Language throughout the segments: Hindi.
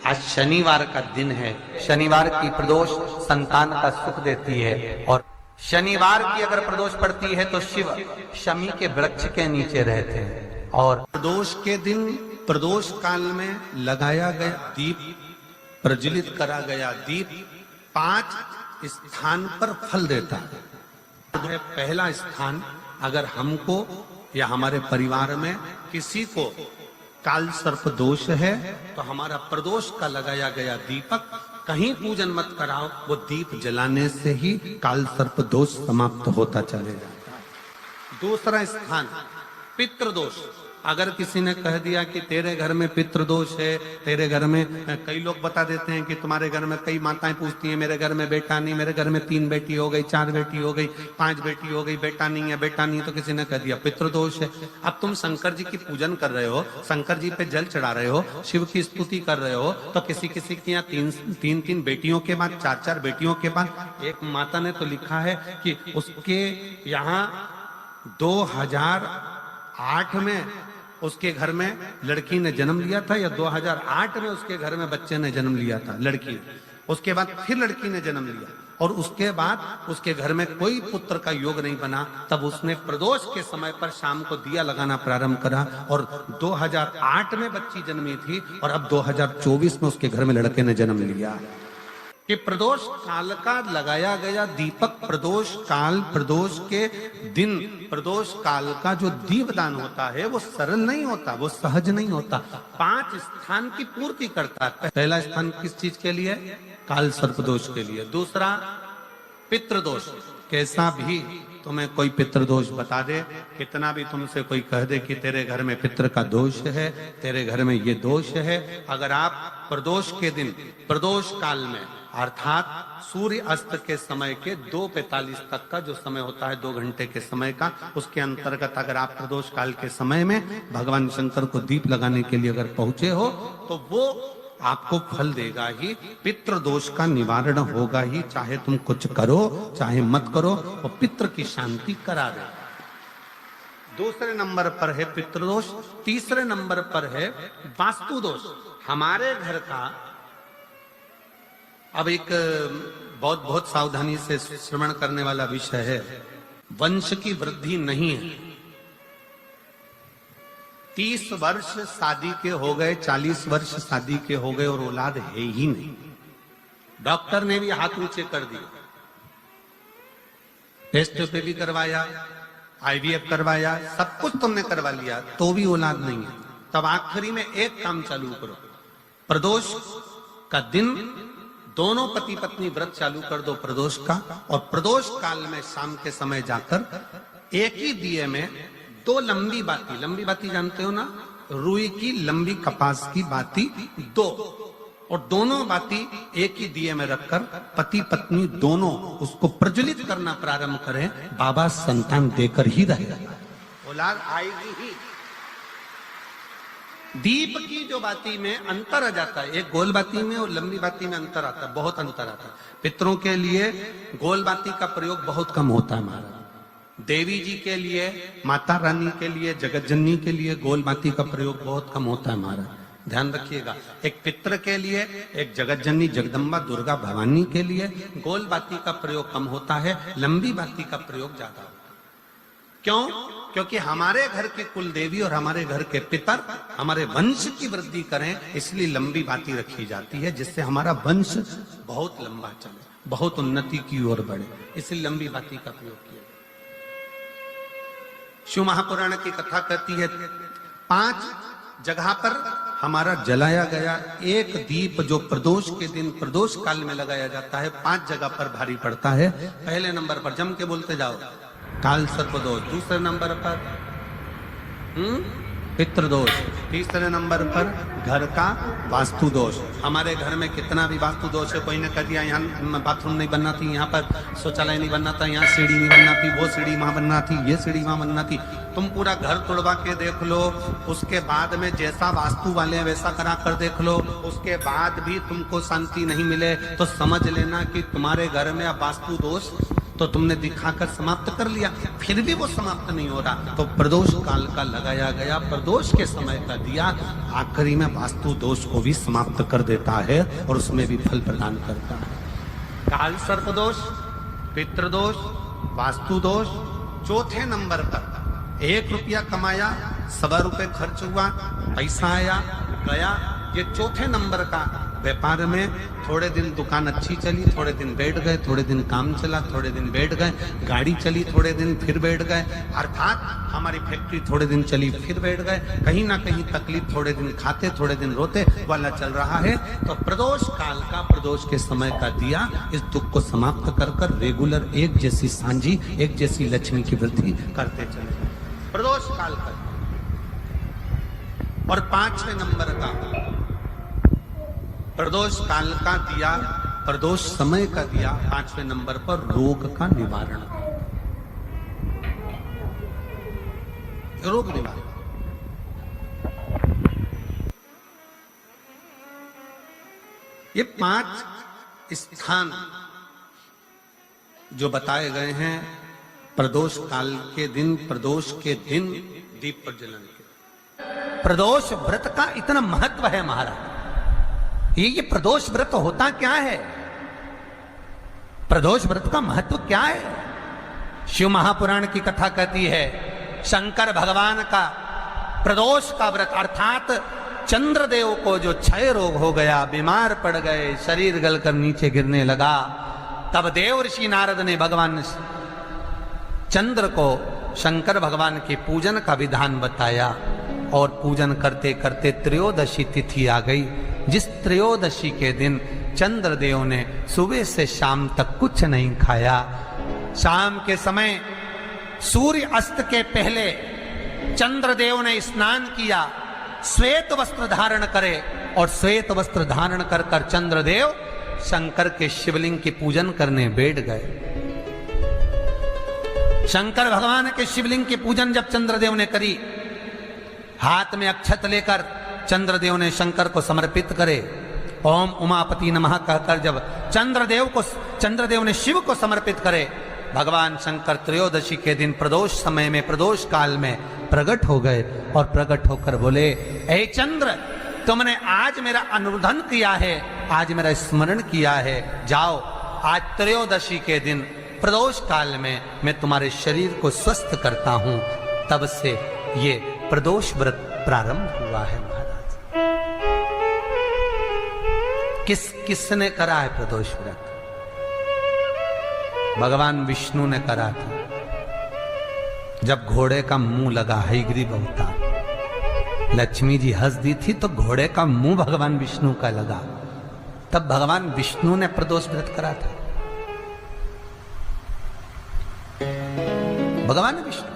आज शनिवार का दिन है। शनिवार की प्रदोष संतान का सुख देती है, और शनिवार की अगर प्रदोष पड़ती है तो शिव शमी के वृक्ष के नीचे रहते हैं। और प्रदोष के दिन प्रदोष काल में लगाया गया दीप, प्रज्वलित करा गया दीप 5 स्थान पर फल देता है। पहला स्थान, अगर हमको या हमारे परिवार में किसी को काल सर्प दोष है तो हमारा प्रदोष का लगाया गया दीपक कहीं पूजन मत कराओ, वो दीप जलाने से ही काल सर्प दोष समाप्त होता चले जाता है। दूसरा स्थान पितृदोष, अगर किसी ने कह दिया कि तेरे घर में पितृदोष है, तेरे घर में, कई लोग बता देते हैं कि तुम्हारे घर में, कई माताएं पूछती हैं मेरे घर में बेटा नहीं, मेरे घर में 3 बेटी हो गई, 4 बेटी हो गई, 5 बेटी हो गई, बेटा नहीं है, बेटा नहीं है, तो किसी ने कह दिया पितृदोष है। अब तुम शंकर जी की पूजन कर रहे हो, शंकर जी पे जल चढ़ा रहे हो, शिव की स्तुति कर रहे हो, तो किसी किसी की यहाँ 3 बेटियों के बाद, 4 बेटियों के बाद, एक माता ने तो लिखा है कि उसके यहाँ 2008 में उसके घर में लड़की ने जन्म लिया था, या 2008 में उसके घर में बच्चे ने जन्म लिया था, लड़की। उसके बाद फिर लड़की ने जन्म लिया, और उसके बाद उसके घर में कोई पुत्र का योग नहीं बना। तब उसने प्रदोष के समय पर शाम को दिया लगाना प्रारंभ करा, और 2008 में बच्ची जन्मी थी, और अब 2024 में उसके घर में लड़के ने जन्म लिया। कि प्रदोष काल का लगाया गया दीपक, प्रदोष काल, प्रदोष के दिन, प्रदोष काल का जो दीपदान होता है वो सरल नहीं होता, वो सहज नहीं होता, 5 स्थान की पूर्ति करता है। पहला स्थान किस चीज के लिए? काल सर्प दोष के लिए। दूसरा पितृदोष, कैसा भी तुम्हें कोई पितृदोष बता दे, कितना भी तुमसे कोई कह दे कि तेरे घर में पितृ का दोष है, तेरे घर में ये दोष है, अगर आप प्रदोष के दिन, प्रदोष काल में, अर्थात सूर्य अस्त के समय के 2:45 तक का जो समय होता है, 2 घंटे के समय का, उसके अंतर्गत अगर आप प्रदोष काल के समय में भगवान शंकर को दीप लगाने के लिए अगर पहुंचे हो तो वो आपको फल देगा ही, पितृ दोष का निवारण होगा ही, चाहे तुम कुछ करो चाहे मत करो, और पितृ की शांति करा दे। दूसरे नंबर पर है पितृदोष। तीसरे नंबर पर है वास्तु दोष। हमारे घर का, अब एक बहुत सावधानी से श्रवण करने वाला विषय है, वंश की वृद्धि नहीं है। 30 वर्ष शादी के हो गए, 40 वर्ष शादी के हो गए, और औलाद है ही नहीं। डॉक्टर ने भी हाथ ऊंचे कर दिए, टेस्ट पे भी करवाया, IVF करवाया, सब कुछ तुमने करवा लिया, तो भी औलाद नहीं है। तब आखिरी में एक काम चालू करो, प्रदोष का दिन दोनों पति पत्नी व्रत चालू कर दो प्रदोष का, और प्रदोष काल में शाम के समय जाकर एक ही दिए में 2 लंबी बाती जानते हो ना, रुई की लंबी कपास की बाती 2, और दोनों बाती एक ही दिए में रखकर पति पत्नी दोनों उसको प्रज्वलित करना प्रारंभ करें, बाबा संतान देकर ही रहेगा, औलाद आएगी ही। दीप की जो बाती में अंतर आ जाता है, एक गोल बाती में और लंबी बाती में अंतर आता है, बहुत अंतर आता है। पितरों के लिए गोल बाती का प्रयोग बहुत कम होता है हमारा, देवी जी के लिए, माता रानी के लिए, जगत जननी के लिए गोल बाती का प्रयोग बहुत कम होता है हमारा, ध्यान रखिएगा। एक पितृ के लिए, एक जगत जननी जगदम्बा दुर्गा भवानी के लिए गोल बाती का प्रयोग कम होता है, लंबी बाती का प्रयोग ज्यादा होता है। क्यों? क्योंकि हमारे घर की कुल देवी और हमारे घर के पितर हमारे वंश की वृद्धि करें, इसलिए लंबी बाती रखी जाती है, जिससे हमारा वंश बहुत लंबा चले, बहुत उन्नति की ओर बढ़े, इसलिए लंबी बाती का प्रयोग किया। शिव महापुराण की कथा कहती है 5 जगह पर हमारा जलाया गया एक दीप जो प्रदोष के दिन प्रदोष काल में लगाया जाता है, 5 जगह पर भारी पड़ता है। पहले नंबर पर जम के बोलते जाओ, काल सर्पदोष। दूसरे नंबर पर पितृदोष। तीसरे नंबर पर घर का वास्तु दोष। हमारे घर में कितना भी वास्तु दोष है, कोई ने कह दिया यहाँ बाथरूम नहीं बनना थी, यहाँ पर शौचालय नहीं बनना था, यहाँ सीढ़ी नहीं बनना थी, वो सीढ़ी वहां बनना थी, ये सीढ़ी वहां बनना थी। तुम पूरा घर तोड़वा के देख लो, उसके बाद में जैसा वास्तु वाले वैसा करा कर देख लो, उसके बाद भी तुमको शांति नहीं मिले तो समझ लेना कि तुम्हारे घर में अब वास्तु दोष तो तुमने दिखाकर समाप्त कर लिया, फिर भी वो समाप्त नहीं हो रहा, तो प्रदोष काल का लगाया गया प्रदोष के समय का दिया आखिरी में वास्तु दोष को भी समाप्त कर देता है और उसमें भी फल प्रदान करता है। काल सर्प दोष, पितृदोष, वास्तु दोष, चौथे नंबर पर 1 रुपया कमाया, 1.25 रुपये खर्च हुआ, पैसा आया गया। ये चौथे नंबर का व्यापार में थोड़े दिन दुकान अच्छी चली, थोड़े दिन बैठ गए, थोड़े दिन काम चला, थोड़े दिन बैठ गए, गाड़ी चली थोड़े दिन फिर बैठ गए, अर्थात हमारी फैक्ट्री थोड़े दिन चली फिर बैठ गए, कहीं ना कहीं तकलीफ, थोड़े दिन खाते थोड़े दिन रोते वाला चल रहा है। तो प्रदोष काल का, प्रदोष के समय का दिया इस दुख को समाप्त कर कर रेगुलर एक जैसी सांझी, एक जैसी लक्ष्मी की वृद्धि करते चले प्रदोष काल का। और 5वें नंबर का प्रदोष काल का दिया, प्रदोष समय का दिया 5वें नंबर पर रोग का निवारण, रोग निवारण। ये 5 स्थान जो बताए गए हैं प्रदोष काल के दिन, प्रदोष के दिन दीप प्रज्वलन के। प्रदोष व्रत का इतना महत्व है महाराज। ये प्रदोष व्रत होता क्या है? प्रदोष व्रत का महत्व क्या है? शिव महापुराण की कथा कहती है शंकर भगवान का प्रदोष का व्रत, अर्थात चंद्रदेव को जो क्षय रोग हो गया, बीमार पड़ गए, शरीर गलकर नीचे गिरने लगा, तब देव ऋषि नारद ने भगवान चंद्र को शंकर भगवान के पूजन का विधान बताया और पूजन करते करते त्रयोदशी तिथि आ गई, जिस त्रयोदशी के दिन चंद्रदेव ने सुबह से शाम तक कुछ नहीं खाया। शाम के समय सूर्य अस्त के पहले चंद्रदेव ने स्नान किया, श्वेत वस्त्र धारण करे और श्वेत वस्त्र धारण कर कर चंद्रदेव शंकर के शिवलिंग के पूजन करने बैठ गए। शंकर भगवान के शिवलिंग के पूजन जब चंद्रदेव ने करी, हाथ में अक्षत लेकर चंद्रदेव ने शंकर को समर्पित करे, ओम उमापति नमः कहकर जब चंद्रदेव ने शिव को समर्पित करे, भगवान शंकर त्रयोदशी के दिन प्रदोष समय में, प्रदोष काल में प्रकट हो गए और प्रकट होकर बोले, ऐ चंद्र, तुमने आज मेरा अनुरोधन किया है, आज मेरा स्मरण किया है, जाओ आज त्रयोदशी के दिन प्रदोष काल में मैं तुम्हारे शरीर को स्वस्थ करता हूं। तब से ये प्रदोष व्रत प्रारंभ हुआ है महाराज। किसने करा है प्रदोष व्रत? भगवान विष्णु ने करा था। जब घोड़े का मुंह लगा, हयग्रीव अवतार, लक्ष्मी जी हंस दी थी तो घोड़े का मुंह भगवान विष्णु का लगा, तब भगवान विष्णु ने प्रदोष व्रत करा था। भगवान विष्णु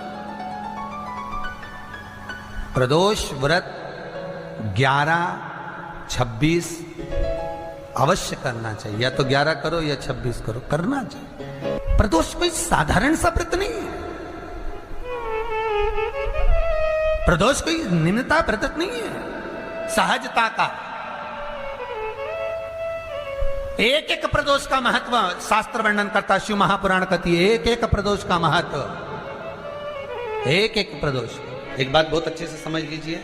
प्रदोष व्रत 11, 26 अवश्य करना चाहिए, या तो 11 करो या 26 करो, करना चाहिए। प्रदोष कोई साधारण सा व्रत नहीं है, प्रदोष कोई निम्नता व्रत नहीं है, सहजता का। एक एक प्रदोष का महत्व शास्त्र वर्णन करता, शिव महापुराण कहती है एक एक प्रदोष का महत्व, एक एक प्रदोष। एक बात बहुत अच्छे से समझ लीजिए,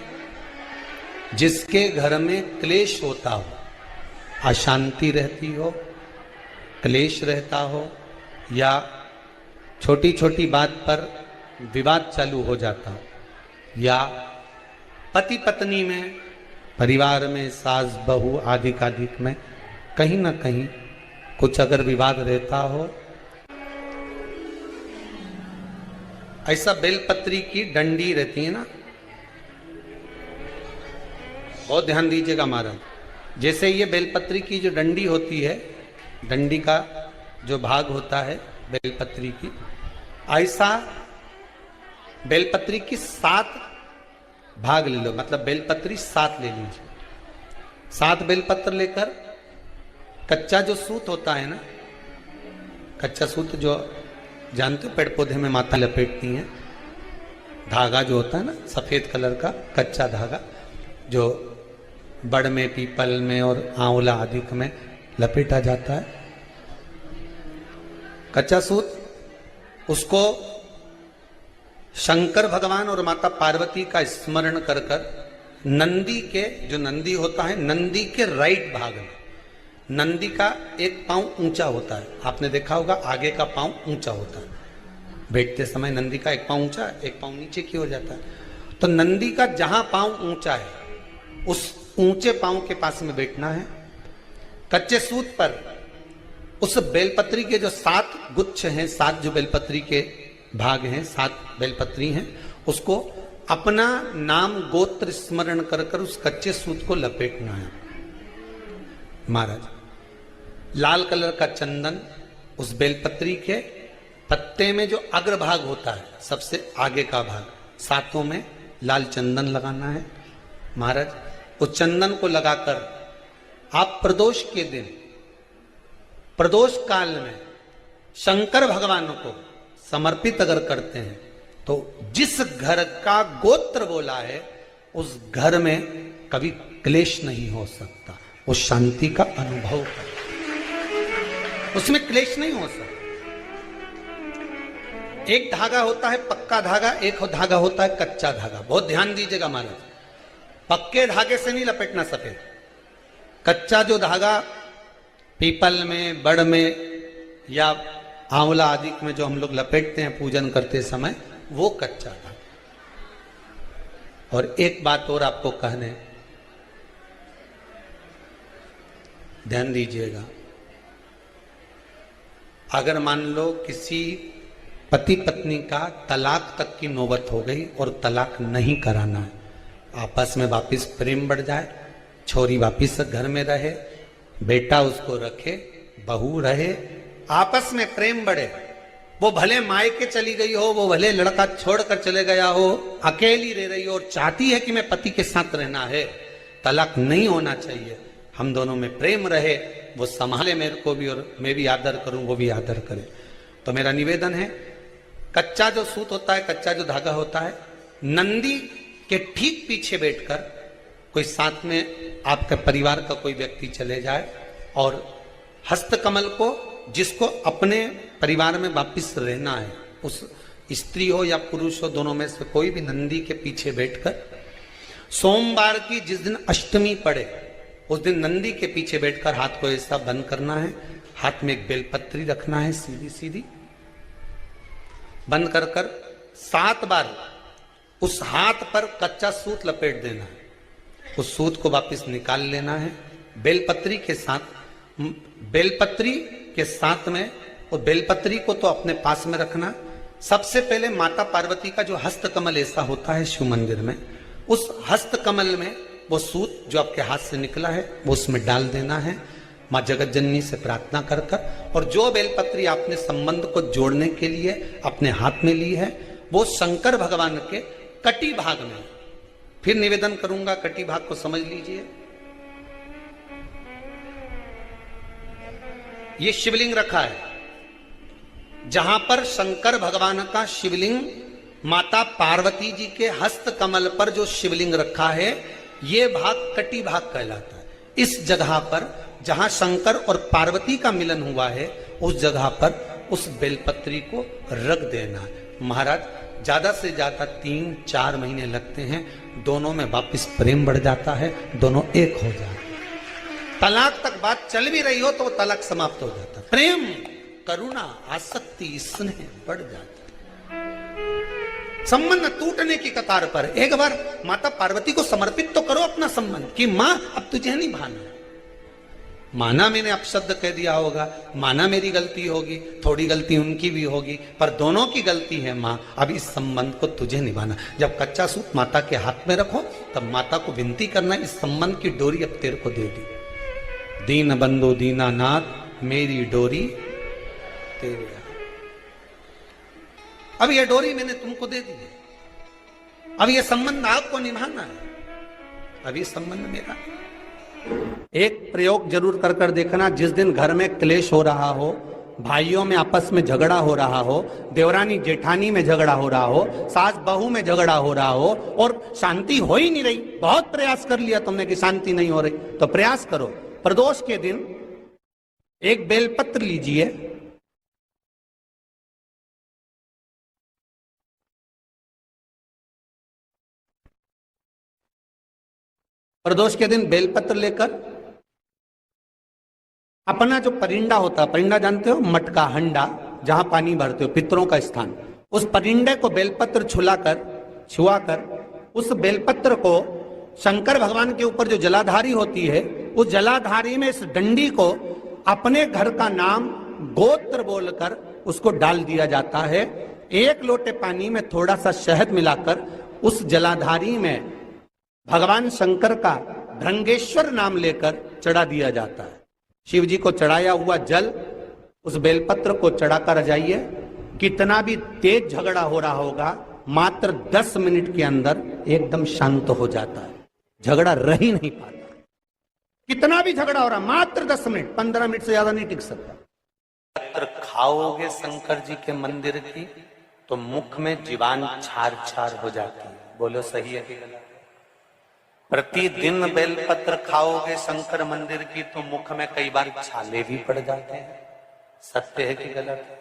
जिसके घर में क्लेश होता हो, अशांति रहती हो, क्लेश रहता हो, या छोटी छोटी बात पर विवाद चालू हो जाता हो, या पति पत्नी में, परिवार में, सास बहू आदि कादिक में कहीं ना कहीं कुछ अगर विवाद रहता हो, ऐसा बेलपत्री की डंडी रहती है ना, बहुत ध्यान दीजिएगा महाराज। जैसे ये बेलपत्री की जो डंडी होती है, डंडी का जो भाग होता है बेलपत्री की, ऐसा बेलपत्री की 7 भाग ले लो, मतलब बेलपत्री 7 ले लीजिए। 7 बेलपत्र लेकर कच्चा जो सूत होता है ना, कच्चा सूत जो जानते हो पेड़ पौधे में माता लपेटती हैं, धागा जो होता है ना सफेद कलर का कच्चा धागा, जो बड़ में, पीपल में और आंवला आदि में लपेटा जाता है, कच्चा सूत उसको शंकर भगवान और माता पार्वती का स्मरण कर कर नंदी के, जो नंदी होता है, नंदी के राइट भाग में, नंदी का एक पांव ऊंचा होता है, आपने देखा होगा आगे का पांव ऊंचा होता है, बैठते समय नंदी का एक पांव ऊंचा, एक पांव नीचे की हो जाता है। तो नंदी का जहां पांव ऊंचा है उस ऊंचे पांव के पास में बैठना है। कच्चे सूत पर उस बेलपत्री के जो 7 गुच्छ हैं, 7 जो बेलपत्री के भाग हैं, 7 बेलपत्री हैं, उसको अपना नाम गोत्र स्मरण कर कर उस कच्चे सूत को लपेटना है। महाराज लाल कलर का चंदन उस बेलपत्री के पत्ते में जो अग्रभाग होता है, सबसे आगे का भाग, 7 में लाल चंदन लगाना है। महाराज उस चंदन को लगाकर आप प्रदोष के दिन, प्रदोष काल में शंकर भगवान को समर्पित अगर करते हैं तो जिस घर का गोत्र बोला है उस घर में कभी क्लेश नहीं हो सकता, उस शांति का अनुभव कर, उसमें क्लेश नहीं हो सकता। एक धागा होता है पक्का धागा, एक धागा होता है कच्चा धागा। बहुत ध्यान दीजिएगा महाराज, पक्के धागे से नहीं लपेटना सफेद, कच्चा जो धागा पीपल में, बड़ में या आंवला आदि में जो हम लोग लपेटते हैं पूजन करते समय, वो कच्चा धागा। और एक बात और आपको कहने, ध्यान दीजिएगा, अगर मान लो किसी पति पत्नी का तलाक तक की नौबत हो गई और तलाक नहीं कराना है, आपस में वापिस प्रेम बढ़ जाए, छोरी वापिस घर में रहे, बेटा उसको रखे, बहू रहे, आपस में प्रेम बढ़े, वो भले मायके चली गई हो, वो भले लड़का छोड़कर चले गया हो, अकेली रह रही हो और चाहती है कि मैं पति के साथ रहना है, तलाक नहीं होना चाहिए, हम दोनों में प्रेम रहे, वो संभाले मेरे को भी और मैं भी आदर करूं, वो भी आदर करे। तो मेरा निवेदन है, कच्चा जो सूत होता है, कच्चा जो धागा होता है, नंदी के ठीक पीछे बैठकर कोई साथ में आपके परिवार का कोई व्यक्ति चले जाए और हस्तकमल को, जिसको अपने परिवार में वापिस रहना है, उस स्त्री हो या पुरुष हो, दोनों में से कोई भी नंदी के पीछे बैठकर, सोमवार की जिस दिन अष्टमी पड़े उस दिन नंदी के पीछे बैठकर हाथ को ऐसा बंद करना है, हाथ में एक बेलपत्री रखना है, सीधी सीधी बंद कर कर 7 बार उस हाथ पर कच्चा सूत लपेट देना है, उस सूत को वापस निकाल लेना है। बेलपत्री के साथ, बेलपत्री के साथ में, और बेलपत्री को तो अपने पास में रखना। सबसे पहले माता पार्वती का जो हस्तकमल ऐसा होता है शिव मंदिर में, उस हस्तकमल में वो सूत जो आपके हाथ से निकला है वो उसमें डाल देना है, माँ जगत जननी से प्रार्थना कर कर, और जो बेलपत्री आपने संबंध को जोड़ने के लिए अपने हाथ में ली है वो शंकर भगवान के कटी भाग में, फिर निवेदन करूंगा कटी भाग को समझ लीजिए। ये शिवलिंग रखा है, जहां पर शंकर भगवान का शिवलिंग, माता पार्वती जी के हस्त कमल पर जो शिवलिंग रखा है, ये भाग कटी भाग कहलाता है। इस जगह पर जहां शंकर और पार्वती का मिलन हुआ है, उस जगह पर उस बेलपत्री को रख देना। महाराज ज्यादा से ज्यादा 3-4 महीने लगते हैं, दोनों में वापिस प्रेम बढ़ जाता है, दोनों एक हो जाते हैं। तलाक तक बात चल भी रही हो तो तलाक समाप्त हो जाता है, प्रेम, करुणा, आसक्ति, स्नेह बढ़ जाता है। संबंध टूटने की कतार पर एक बार माता पार्वती को समर्पित तो करो अपना संबंध कि मां अब तुझे नहीं भाना। माना मैंने अपशब्द कह दिया होगा, माना मेरी गलती होगी, थोड़ी गलती उनकी भी होगी, पर दोनों की गलती है मां, अब इस संबंध को तुझे निभाना। जब कच्चा सूत माता के हाथ में रखो तब माता को विनती करना, इस संबंध की डोरी अब तेरे को दे दी। दीन बंधु दीनानाथ मेरी डोरी तेरे, अब ये डोरी मैंने तुमको दे दी है, अब ये संबंध आपको निभाना है, अब ये संबंध मेरा। एक प्रयोग जरूर कर कर देखना, जिस दिन घर में क्लेश हो रहा हो, भाइयों में आपस में झगड़ा हो रहा हो, देवरानी जेठानी में झगड़ा हो रहा हो, सास बहू में झगड़ा हो रहा हो और शांति हो ही नहीं रही, बहुत प्रयास कर लिया तुमने कि शांति नहीं हो रही, तो प्रयास करो, प्रदोष के दिन एक बेलपत्र लीजिए, प्रदोष के दिन बेलपत्र लेकर अपना जो परिंडा होता है, परिंडा जानते हो, मटका, हंडा, जहां पानी भरते हो, पितरों का स्थान, उस परिंडे को बेलपत्र छुआकर उस बेलपत्र को शंकर भगवान के ऊपर जो जलाधारी होती है, उस जलाधारी में इस डंडी को अपने घर का नाम गोत्र बोलकर उसको डाल दिया जाता है। एक लोटे पानी में थोड़ा सा शहद मिलाकर उस जलाधारी में भगवान शंकर का भृंगेश्वर नाम लेकर चढ़ा दिया जाता है। शिव जी को चढ़ाया हुआ जल उस बेलपत्र को चढ़ाकर जाइए, कितना भी तेज झगड़ा हो रहा होगा, मात्र 10 मिनट के अंदर एकदम शांत हो जाता है, झगड़ा रह ही नहीं पाता। कितना भी झगड़ा हो रहा, मात्र 10 मिनट, 15 मिनट से ज्यादा नहीं टिक सकता। पत्र खाओगे शंकर जी के मंदिर की तो मुख में जीवान छार छार हो जाती है। बोलो सही है कि गलत? प्रतिदिन बेलपत्र खाओगे शंकर मंदिर की तो मुख में कई बार छाले भी पड़ जाते हैं। सत्य है कि गलत है?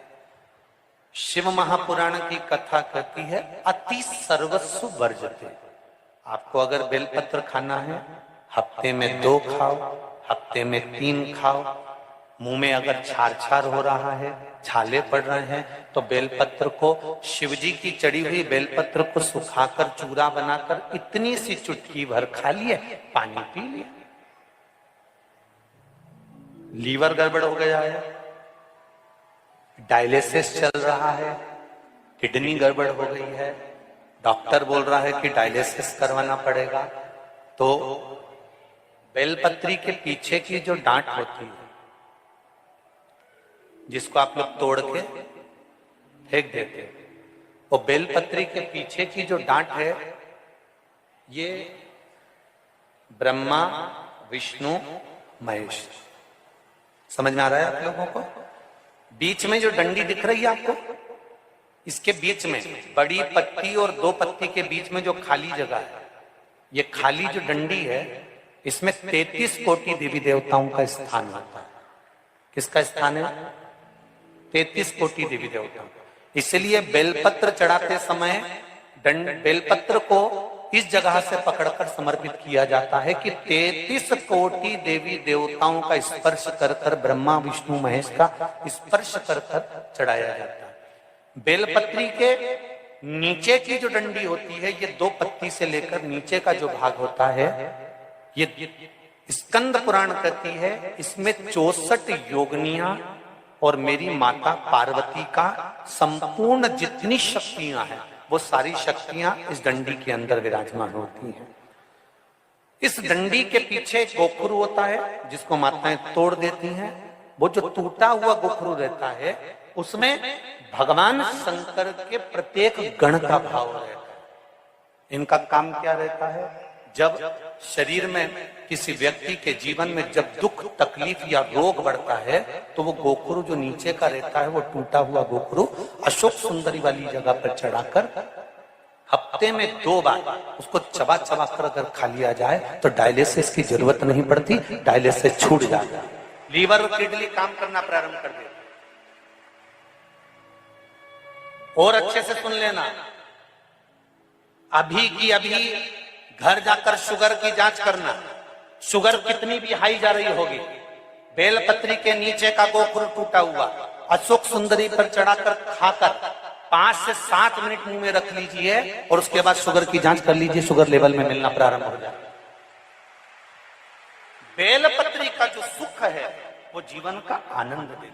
शिव महापुराण की कथा कहती है अति सर्वस्व वर्जते। आपको अगर बेलपत्र खाना है, हफ्ते में 2 खाओ, हफ्ते में 3 खाओ। मुंह में अगर छार छार हो रहा है, छाले पड़ रहे हैं, तो बेलपत्र को, शिवजी की चढ़ी हुई बेलपत्र को सुखाकर चूरा बनाकर इतनी सी चुटकी भर खा लिए, पानी पी लिया। लीवर गड़बड़ हो गया है, डायलिसिस चल रहा है, किडनी गड़बड़ हो गई है, डॉक्टर बोल रहा है कि डायलिसिस करवाना पड़ेगा, तो बेलपत्री के पीछे की जो डांट होती है, जिसको आप लोग तोड़ के फेंक देते हैं, वो बेलपत्री के पीछे की जो डांट है, ये ब्रह्मा विष्णु महेश। समझ में आ रहा है आप लोगों को? बीच में जो डंडी दिख रही है आपको, इसके बीच में बड़ी पत्ती और 2 पत्ती के बीच में जो खाली जगह है, ये खाली जो डंडी है, इसमें 33 कोटि देवी देवताओं का स्थान होता है। किसका स्थान है? 33 कोटि देवी देवताओं। इसलिए बेलपत्र चढ़ाते समय बेलपत्र को इस जगह से पकड़कर समर्पित किया जाता है कि 33 कोटि देवी देवताओं का स्पर्श कर कर, ब्रह्मा विष्णु महेश का स्पर्श कर कर चढ़ाया जाता है। बेलपत्री के नीचे की जो डंडी होती है, ये 2 पत्ती से लेकर नीचे का जो भाग होता है, ये स्कंद पुराण कहती है, इसमें 64 योगनियां और मेरी माता पार्वती का संपूर्ण जितनी शक्तियां हैं, वो सारी शक्तियां इस डंडी के अंदर विराजमान होती हैं। इस डंडी के पीछे एक गोखरू होता है, जिसको माताएं तोड़ देती हैं। वो जो टूटा हुआ गोखरू रहता है, उसमें भगवान शंकर के प्रत्येक गण का भाव रहता है। इनका काम क्या रहता है? जब शरीर में किसी व्यक्ति के जीवन में जब दुख, तकलीफ या रोग बढ़ता है, तो वो गोखरू जो नीचे का रहता है, वो टूटा हुआ गोखरू अशोक सुंदरी वाली जगह पर चढ़ाकर हफ्ते में 2 बार उसको चबा चबा कर अगर खा लिया जाए तो डायलिसिस की जरूरत नहीं पड़ती, डायलिसिस छूट जाता है, लीवर और किडनी काम करना प्रारंभ कर देते। और अच्छे से सुन लेना, अभी की अभी घर जाकर शुगर की जांच करना। शुगर कितनी भी हाई जा रही होगी, बेलपत्री के नीचे का गोखरू टूटा हुआ अशोक सुंदरी पर चढ़ाकर खाकर 5 से 7 मिनट मुंह में रख लीजिए और उसके बाद शुगर की जांच कर लीजिए, शुगर लेवल में मिलना प्रारंभ हो जाए। बेलपत्री का जो सुख है वो जीवन का आनंद देता है।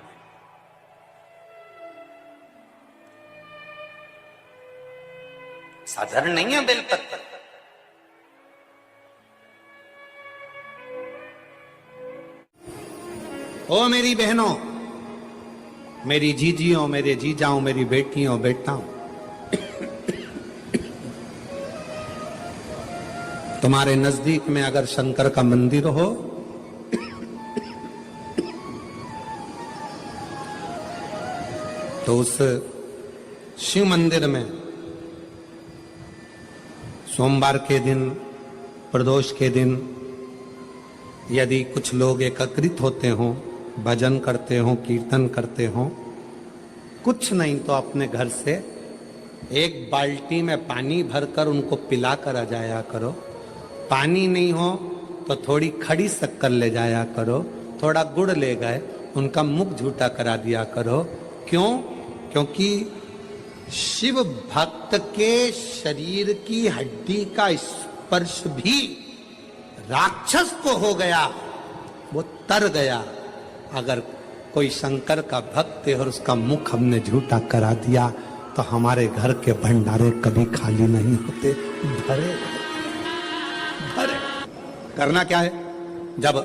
साधारण नहीं है बेलपत्र। ओ मेरी बहनों, मेरी जीजियों, मेरे जीजाओं, मेरी बेटियों, बेटाओं, तुम्हारे नजदीक में अगर शंकर का मंदिर हो तो उस शिव मंदिर में सोमवार के दिन, प्रदोष के दिन यदि कुछ लोग एकत्रित होते हों, भजन करते हों, कीर्तन करते हों, कुछ नहीं तो अपने घर से 1 बाल्टी में पानी भरकर उनको पिला कर आ जाया करो। पानी नहीं हो तो थोड़ी खड़ी शक्कर ले जाया करो, थोड़ा गुड़ ले गए, उनका मुख झूठा करा दिया करो। क्यों? क्योंकि शिव भक्त के शरीर की हड्डी का स्पर्श भी राक्षस को हो गया, वो तर गया। अगर कोई शंकर का भक्त है और उसका मुख हमने झूठा करा दिया तो हमारे घर के भंडारे कभी खाली नहीं होते, भरे भरे। करना क्या है? जब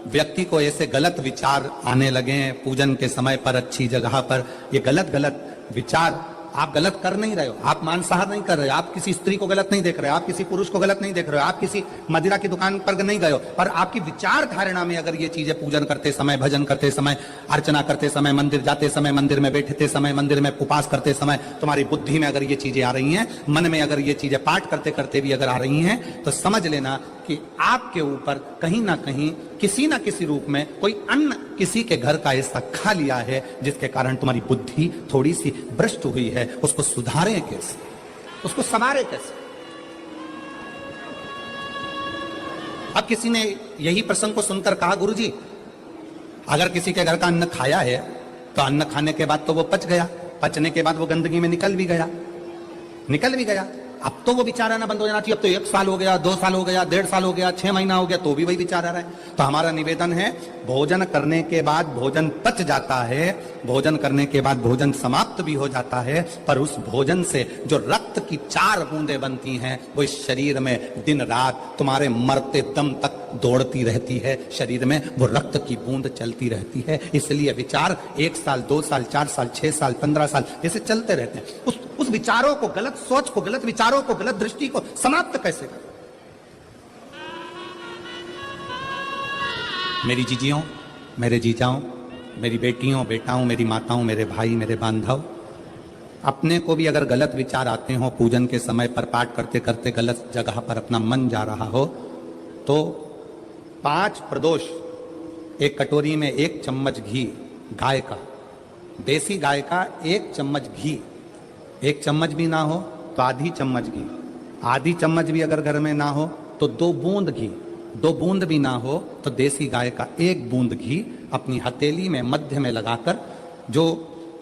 व्यक्ति को ऐसे गलत विचार आने लगे पूजन के समय पर, अच्छी जगह पर, ये गलत गलत विचार, आप गलत कर नहीं रहे हो, आप मांसाहार नहीं कर रहे हो, आप किसी स्त्री को गलत नहीं देख रहे हो, आप किसी पुरुष को गलत नहीं देख रहे हो, आप किसी मदिरा की दुकान पर नहीं गए हो, पर आपकी विचार धारणा में अगर ये चीजें पूजन करते समय, भजन करते समय, अर्चना करते समय, मंदिर जाते समय, मंदिर में बैठते समय, मंदिर में उपवास करते समय तुम्हारी बुद्धि में अगर ये चीजें आ रही हैं, मन में अगर ये चीजें पाठ करते करते भी अगर आ रही हैं, तो समझ लेना कि आपके ऊपर कहीं ना कहीं किसी ना किसी रूप में कोई अन्न किसी के घर का ऐसा खा लिया है जिसके कारण तुम्हारी बुद्धि थोड़ी सी भ्रष्ट हुई है। उसको सुधारें कैसे, उसको संवारें कैसे? अब किसी ने यही प्रसंग को सुनकर कहा, गुरुजी अगर किसी के घर का अन्न खाया है तो अन्न खाने के बाद तो वो पच गया, पचने के बाद वो गंदगी में निकल भी गया, अब तो वो विचार आना बंद हो जाना चाहिए। अब तो 1 साल हो गया, 2 साल हो गया, 1.5 साल हो गया, 6 महीना हो गया, तो भी वही विचार आ रहा है। तो हमारा निवेदन है, भोजन करने के बाद भोजन पच जाता है, भोजन करने के बाद भोजन समाप्त भी हो जाता है, पर उस भोजन से जो रक्त की 4 बूंदें बनती हैं वो इस शरीर में दिन रात तुम्हारे मरते दम तक दौड़ती रहती है, शरीर में वो रक्त की बूंद चलती रहती है। इसलिए विचार 1 साल, 2 साल, 4 साल, 6 साल, 15 साल जैसे चलते रहते हैं। उस विचारों को, गलत सोच को, गलत विचारों को, गलत दृष्टि को समाप्त कैसे करें? मेरी जीजियों, मेरे जीजाओं, मेरी बेटियों, बेटाओं, मेरी माताओं, मेरे भाई, मेरे बांधव, अपने को भी अगर गलत विचार आते हो, पूजन के समय पर पाठ करते करते गलत जगह पर अपना मन जा रहा हो, तो 5 प्रदोष एक कटोरी में 1 चम्मच घी गाय का, देसी गाय का 1 चम्मच घी, 1 चम्मच भी ना हो तो आधी चम्मच घी, आधी चम्मच भी अगर घर में ना हो तो 2 बूंद घी, 2 बूंद भी ना हो तो देसी गाय का 1 बूंद घी अपनी हथेली में मध्य में लगाकर, जो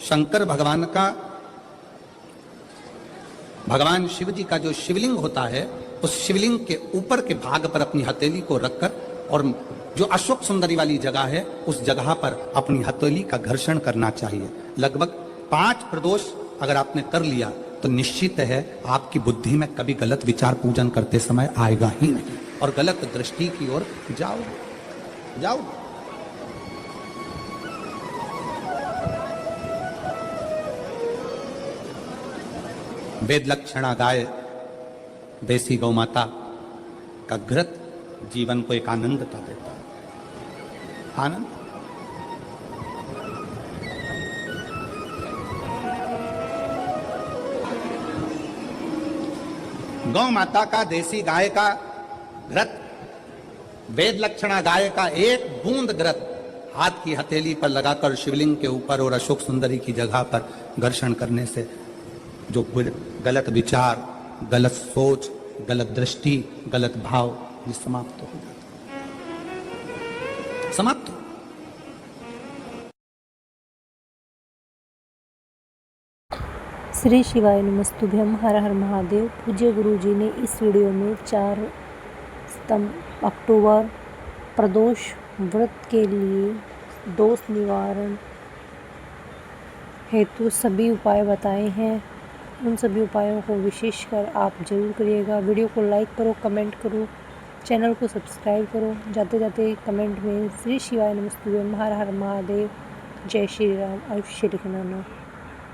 शंकर भगवान का, भगवान शिव जी का जो शिवलिंग होता है, उस शिवलिंग के ऊपर के भाग पर अपनी हथेली को रखकर, और जो अशोक सुंदरी वाली जगह है उस जगह पर अपनी हथेली का घर्षण करना चाहिए। लगभग 5 प्रदोष अगर आपने कर लिया तो निश्चित है आपकी बुद्धि में कभी गलत विचार पूजन करते समय आएगा ही नहीं, और गलत दृष्टि की ओर जाओ। वेद लक्षणा गाय, देसी गौ माता का घृत जीवन को एक आनंदता देता है, आनंद। गौ माता का, देसी गाय का घृत, वेद लक्षणा गाय का 1 बूंद घृत हाथ की हथेली पर लगाकर शिवलिंग के ऊपर और अशोक सुंदरी की जगह पर घर्षण करने से जो गलत विचार, गलत सोच, गलत दृष्टि, गलत भाव, ये समाप्त हो जाता है, समाप्त। श्री शिवाय नमस्तुभ्यम, हर हर महादेव। पूज्य गुरु जी ने इस वीडियो में 4 अक्टूबर प्रदोष व्रत के लिए दोष निवारण हेतु सभी उपाय बताए हैं। उन सभी उपायों को विशेषकर आप जरूर करिएगा। वीडियो को लाइक करो, कमेंट करो, चैनल को सब्सक्राइब करो। जाते जाते कमेंट में श्री शिवाय नमस्तुभ्यम, हर हर महादेव, जय श्री राम, अवश्य लिखना ना।